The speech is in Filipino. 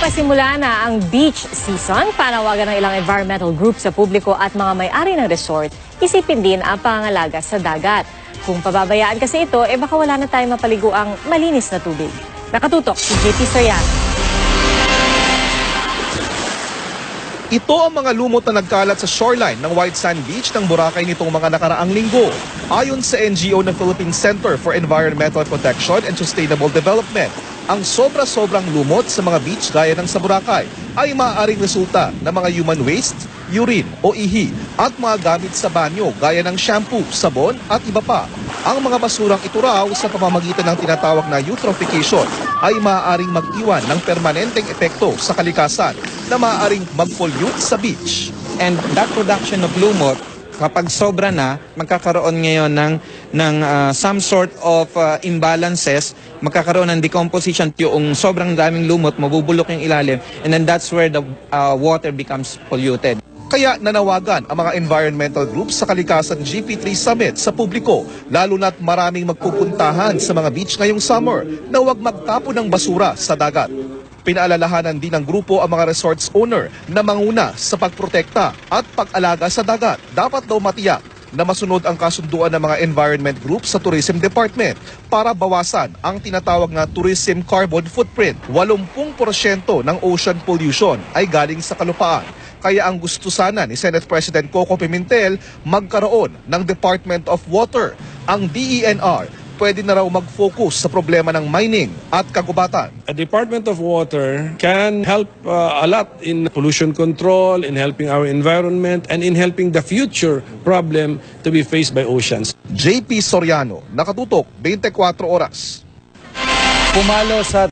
Nagpasimula na ang beach season. Panawagan ng ilang environmental groups sa publiko at mga may-ari ng resort, isipin din ang pangangalaga sa dagat. Kung pababayaan kasi ito, baka wala na tayong mapaligo ang malinis na tubig. Nakatutok si JP Soriano. Ito ang mga lumot na nagkalat sa shoreline ng White Sand Beach ng Boracay nitong mga nakaraang linggo. Ayon sa NGO na Philippine Center for Environmental Protection and Sustainable Development, ang sobra-sobrang lumot sa mga beach gaya ng sa Boracay ay maaaring resulta ng mga human waste, urine o ihi at mga gamit sa banyo gaya ng shampoo, sabon at iba pa. Ang mga basurang ito raw sa pamamagitan ng tinatawag na eutrophication ay maaaring mag-iwan ng permanenteng epekto sa kalikasan na maaaring mag-pollute sa beach. And that production of lumot, kapag sobra na, magkakaroon ngayon ng some sort of imbalances, magkakaroon ng decomposition, yung sobrang daming lumot, mabubulok yung ilalim, and then that's where the water becomes polluted. Kaya nanawagan ang mga environmental groups sa Kalikasan GP3 Summit sa publiko, lalo na't maraming magpupuntahan sa mga beach ngayong summer na huwag magtapon ng basura sa dagat. Pinaalalahanan din ng grupo ang mga resorts owner na manguna sa pagprotekta at pag-alaga sa dagat. Dapat daw matiyak na masunod ang kasunduan ng mga environment groups sa Tourism Department para bawasan ang tinatawag na tourism carbon footprint. 80% ng ocean pollution ay galing sa kalupaan. Kaya ang gusto sana ni Senate President Coco Pimentel magkaroon ng Department of Water. Ang DENR pwede na raw mag-focus sa problema ng mining at kagubatan. A Department of Water can help a lot in pollution control, in helping our environment, and in helping the future problem to be faced by oceans. JP Soriano, nakatutok 24 oras. Pumalo sa